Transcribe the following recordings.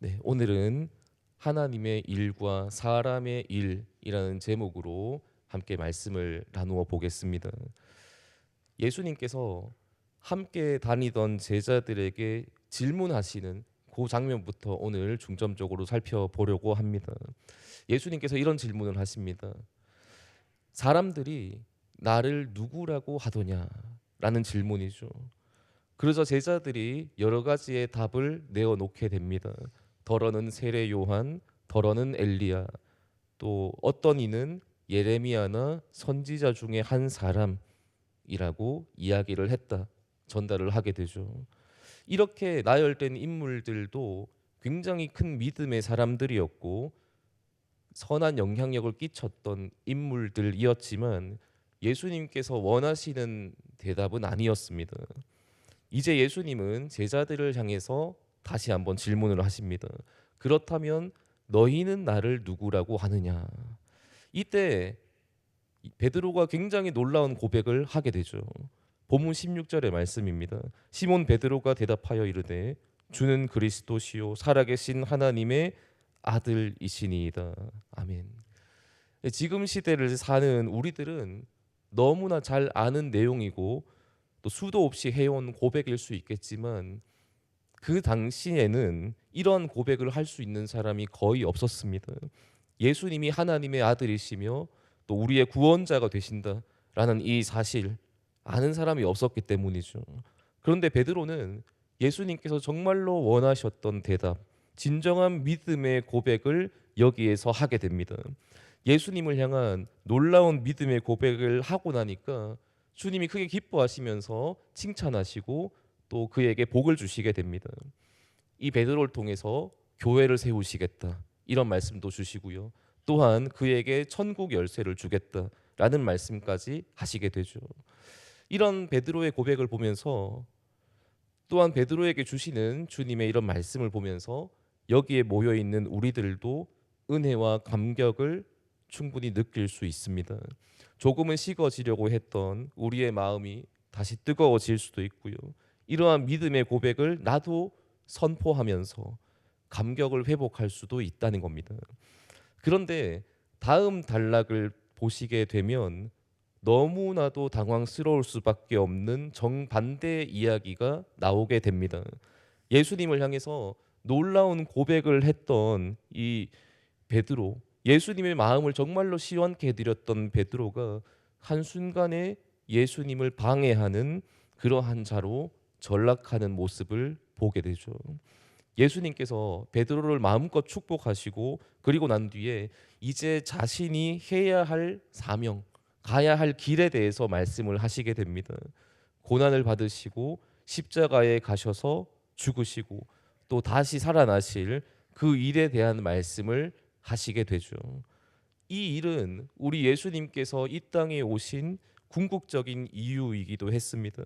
네, 오늘은 하나님의 일과 사람의 일이라는 제목으로 함께 말씀을 나누어 보겠습니다. 예수님께서 함께 다니던 제자들에게 질문하시는 그 장면부터 오늘 중점적으로 살펴보려고 합니다. 예수님께서 이런 질문을 하십니다. 사람들이 나를 누구라고 하더냐? 라는 질문이죠. 그러자 제자들이 여러 가지의 답을 내어놓게 됩니다. 더러는 세례 요한, 더러는 엘리야, 또 어떤 이는 예레미야나 선지자 중에 한 사람이라고 이야기를 했다, 전달을 하게 되죠. 이렇게 나열된 인물들도 굉장히 큰 믿음의 사람들이었고 선한 영향력을 끼쳤던 인물들이었지만 예수님께서 원하시는 대답은 아니었습니다. 이제 예수님은 제자들을 향해서 다시 한번 질문을 하십니다. 그렇다면 너희는 나를 누구라고 하느냐? 이때 베드로가 굉장히 놀라운 고백을 하게 되죠. 본문 16절의 말씀입니다. 시몬 베드로가 대답하여 이르되 주는 그리스도시요 살아계신 하나님의 아들이시니이다. 아멘. 지금 시대를 사는 우리들은 너무나 잘 아는 내용이고 또 수도 없이 해온 고백일 수 있겠지만 그 당시에는 이런 고백을 할 수 있는 사람이 거의 없었습니다. 예수님이 하나님의 아들이시며 또 우리의 구원자가 되신다라는 이 사실 아는 사람이 없었기 때문이죠. 그런데 베드로는 예수님께서 정말로 원하셨던 대답, 진정한 믿음의 고백을 여기에서 하게 됩니다. 예수님을 향한 놀라운 믿음의 고백을 하고 나니까 주님이 크게 기뻐하시면서 칭찬하시고 또 그에게 복을 주시게 됩니다. 이 베드로를 통해서 교회를 세우시겠다, 이런 말씀도 주시고요. 또한 그에게 천국 열쇠를 주겠다라는 말씀까지 하시게 되죠. 이런 베드로의 고백을 보면서 또한 베드로에게 주시는 주님의 이런 말씀을 보면서 여기에 모여 있는 우리들도 은혜와 감격을 충분히 느낄 수 있습니다. 조금은 식어지려고 했던 우리의 마음이 다시 뜨거워질 수도 있고요. 이러한 믿음의 고백을 나도 선포하면서 감격을 회복할 수도 있다는 겁니다. 그런데 다음 단락을 보시게 되면 너무나도 당황스러울 수밖에 없는 정반대의 이야기가 나오게 됩니다. 예수님을 향해서 놀라운 고백을 했던 이 베드로, 예수님의 마음을 정말로 시원케 해드렸던 베드로가 한순간에 예수님을 방해하는 그러한 자로 전락하는 모습을 보게 되죠. 예수님께서 베드로를 마음껏 축복하시고 그리고 난 뒤에 이제 자신이 해야 할 사명, 가야 할 길에 대해서 말씀을 하시게 됩니다. 고난을 받으시고 십자가에 가셔서 죽으시고 또 다시 살아나실 그 일에 대한 말씀을 하시게 되죠. 이 일은 우리 예수님께서 이 땅에 오신 궁극적인 이유이기도 했습니다.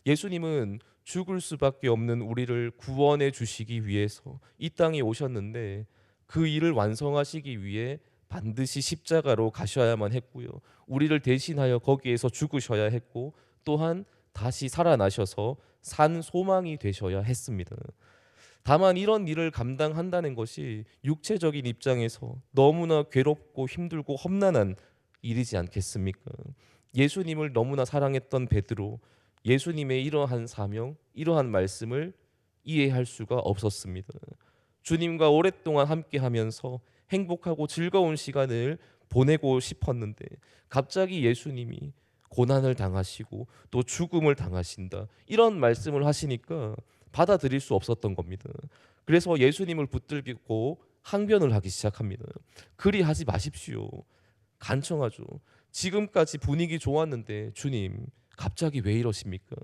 예수님은 죽을 수밖에 없는 우리를 구원해 주시기 위해서 이 땅에 오셨는데 그 일을 완성하시기 위해 반드시 십자가로 가셔야만 했고요. 우리를 대신하여 거기에서 죽으셔야 했고 또한 다시 살아나셔서 산 소망이 되셔야 했습니다. 다만 이런 일을 감당한다는 것이 육체적인 입장에서 너무나 괴롭고 힘들고 험난한 일이지 않겠습니까? 예수님을 너무나 사랑했던 베드로, 예수님의 이러한 사명, 이러한 말씀을 이해할 수가 없었습니다. 주님과 오랫동안 함께하면서 행복하고 즐거운 시간을 보내고 싶었는데 갑자기 예수님이 고난을 당하시고 또 죽음을 당하신다, 이런 말씀을 하시니까 받아들일 수 없었던 겁니다. 그래서 예수님을 붙들고 항변을 하기 시작합니다. 그리 하지 마십시오. 간청하죠. 지금까지 분위기 좋았는데 주님 갑자기 왜 이러십니까?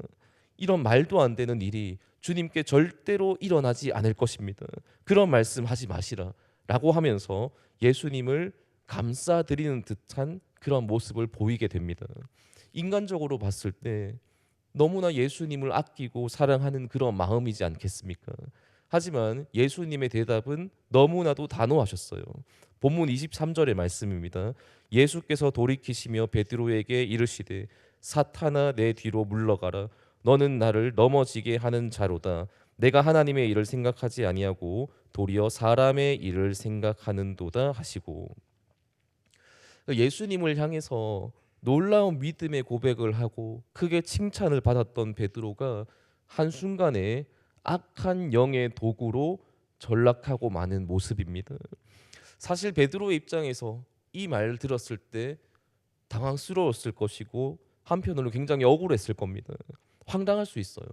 이런 말도 안 되는 일이 주님께 절대로 일어나지 않을 것입니다. 그런 말씀하지 마시라 라고 하면서 예수님을 감싸드리는 듯한 그런 모습을 보이게 됩니다. 인간적으로 봤을 때 너무나 예수님을 아끼고 사랑하는 그런 마음이지 않겠습니까? 하지만 예수님의 대답은 너무나도 단호하셨어요. 본문 23절의 말씀입니다. 예수께서 돌이키시며 베드로에게 이르시되 사탄아 내 뒤로 물러가라. 너는 나를 넘어지게 하는 자로다. 내가 하나님의 일을 생각하지 아니하고 도리어 사람의 일을 생각하는도다 하시고, 예수님을 향해서 놀라운 믿음의 고백을 하고 크게 칭찬을 받았던 베드로가 한순간에 악한 영의 도구로 전락하고 마는 모습입니다. 사실 베드로의 입장에서 이 말을 들었을 때 당황스러웠을 것이고 한편으로 굉장히 억울했을 겁니다. 황당할 수 있어요.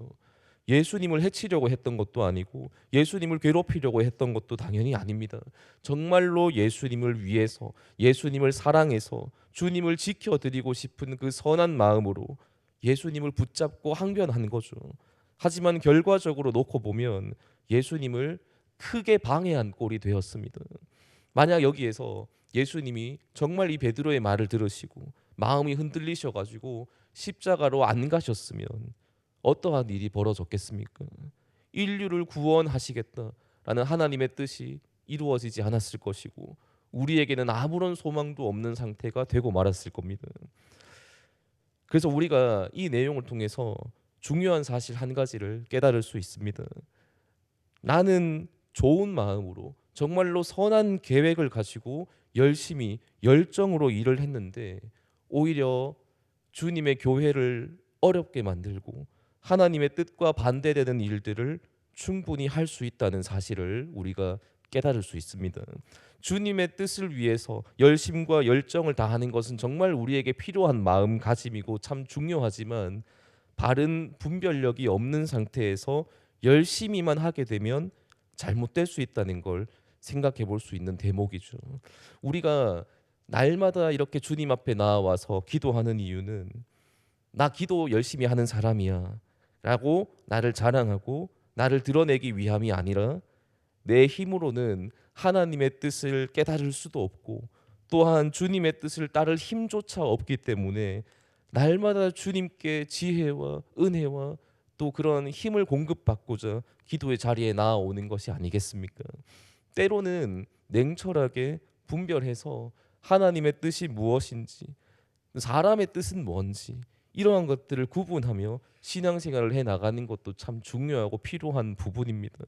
예수님을 해치려고 했던 것도 아니고 예수님을 괴롭히려고 했던 것도 당연히 아닙니다. 정말로 예수님을 위해서, 예수님을 사랑해서 주님을 지켜드리고 싶은 그 선한 마음으로 예수님을 붙잡고 항변한 거죠. 하지만 결과적으로 놓고 보면 예수님을 크게 방해한 꼴이 되었습니다. 만약 여기에서 예수님이 정말 이 베드로의 말을 들으시고 마음이 흔들리셔 가지고 십자가로 안 가셨으면 어떠한 일이 벌어졌겠습니까? 인류를 구원하시겠다라는 하나님의 뜻이 이루어지지 않았을 것이고 우리에게는 아무런 소망도 없는 상태가 되고 말았을 겁니다. 그래서 우리가 이 내용을 통해서 중요한 사실 한 가지를 깨달을 수 있습니다. 나는 좋은 마음으로 정말로 선한 계획을 가지고 열심히 열정으로 일을 했는데 오히려 주님의 교회를 어렵게 만들고 하나님의 뜻과 반대되는 일들을 충분히 할 수 있다는 사실을 우리가 깨달을 수 있습니다. 주님의 뜻을 위해서 열심과 열정을 다하는 것은 정말 우리에게 필요한 마음가짐이고 참 중요하지만 바른 분별력이 없는 상태에서 열심히만 하게 되면 잘못될 수 있다는 걸 생각해 볼 수 있는 대목이죠. 우리가 날마다 이렇게 주님 앞에 나와서 기도하는 이유는 나 기도 열심히 하는 사람이야 라고 나를 자랑하고 나를 드러내기 위함이 아니라 내 힘으로는 하나님의 뜻을 깨달을 수도 없고 또한 주님의 뜻을 따를 힘조차 없기 때문에 날마다 주님께 지혜와 은혜와 또 그런 힘을 공급받고자 기도의 자리에 나아오는 것이 아니겠습니까? 때로는 냉철하게 분별해서 하나님의 뜻이 무엇인지 사람의 뜻은 뭔지 이러한 것들을 구분하며 신앙생활을 해 나가는 것도 참 중요하고 필요한 부분입니다.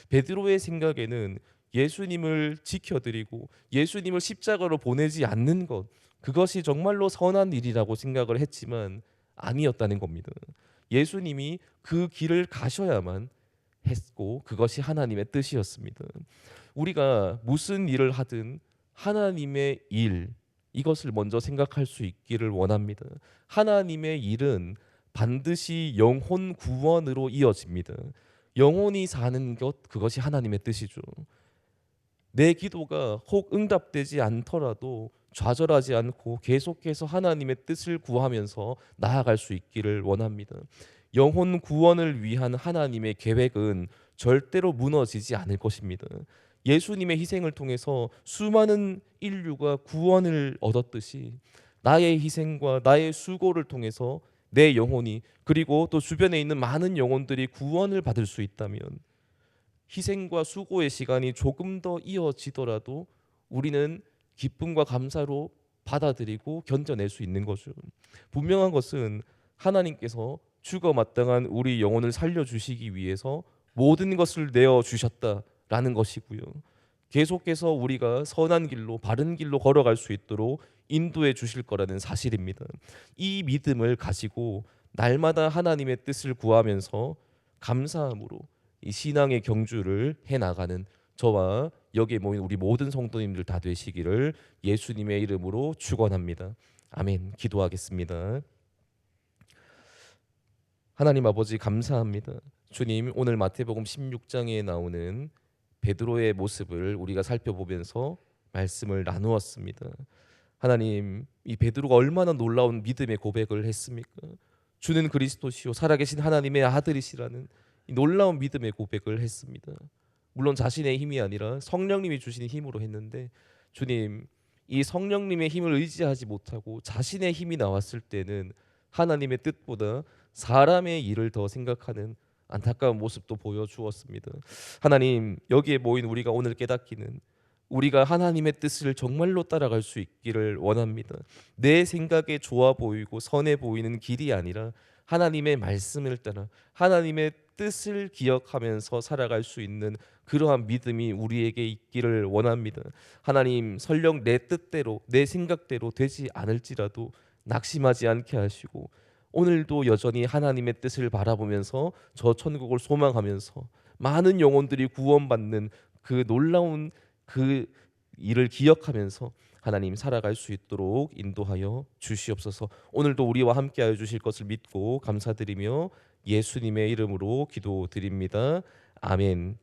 베드로의 생각에는 예수님을 지켜드리고 예수님을 십자가로 보내지 않는 것 그것이 정말로 선한 일이라고 생각을 했지만 아니었다는 겁니다. 예수님이 그 길을 가셔야만 했고 그것이 하나님의 뜻이었습니다. 우리가 무슨 일을 하든 하나님의 일 이것을 먼저 생각할 수 있기를 원합니다. 하나님의 일은 반드시 영혼 구원으로 이어집니다. 영혼이 사는 것 그것이 하나님의 뜻이죠. 내 기도가 혹 응답되지 않더라도 좌절하지 않고 계속해서 하나님의 뜻을 구하면서 나아갈 수 있기를 원합니다. 영혼 구원을 위한 하나님의 계획은 절대로 무너지지 않을 것입니다. 예수님의 희생을 통해서 수많은 인류가 구원을 얻었듯이 나의 희생과 나의 수고를 통해서 내 영혼이 그리고 또 주변에 있는 많은 영혼들이 구원을 받을 수 있다면 희생과 수고의 시간이 조금 더 이어지더라도 우리는 기쁨과 감사로 받아들이고 견뎌낼 수 있는 거죠. 분명한 것은 하나님께서 죽어 마땅한 우리 영혼을 살려주시기 위해서 모든 것을 내어주셨다라는 것이고요. 계속해서 우리가 선한 길로 바른 길로 걸어갈 수 있도록 인도해 주실 거라는 사실입니다. 이 믿음을 가지고 날마다 하나님의 뜻을 구하면서 감사함으로 이 신앙의 경주를 해나가는 저와 여기에 모인 우리 모든 성도님들 다 되시기를 예수님의 이름으로 축원합니다. 아멘. 기도하겠습니다. 하나님 아버지 감사합니다. 주님 오늘 마태복음 16장에 나오는 베드로의 모습을 우리가 살펴보면서 말씀을 나누었습니다. 하나님 이 베드로가 얼마나 놀라운 믿음의 고백을 했습니까? 주는 그리스도시요 살아계신 하나님의 아들이시라는 이 놀라운 믿음의 고백을 했습니다. 물론 자신의 힘이 아니라 성령님이 주시는 힘으로 했는데 주님 이 성령님의 힘을 의지하지 못하고 자신의 힘이 나왔을 때는 하나님의 뜻보다 사람의 일을 더 생각하는 안타까운 모습도 보여주었습니다. 하나님 여기에 모인 우리가 오늘 깨닫기는 우리가 하나님의 뜻을 정말로 따라갈 수 있기를 원합니다. 내 생각에 좋아 보이고 선해 보이는 길이 아니라 하나님의 말씀을 따라 하나님의 뜻을 기억하면서 살아갈 수 있는 그러한 믿음이 우리에게 있기를 원합니다. 하나님, 설령 내 뜻대로 내 생각대로 되지 않을지라도 낙심하지 않게 하시고 오늘도 여전히 하나님의 뜻을 바라보면서 저 천국을 소망하면서 많은 영혼들이 구원받는 그 놀라운 그 일을 기억하면서 하나님 살아갈 수 있도록 인도하여 주시옵소서. 오늘도 우리와 함께하여 주실 것을 믿고 감사드리며 예수님의 이름으로 기도드립니다. 아멘.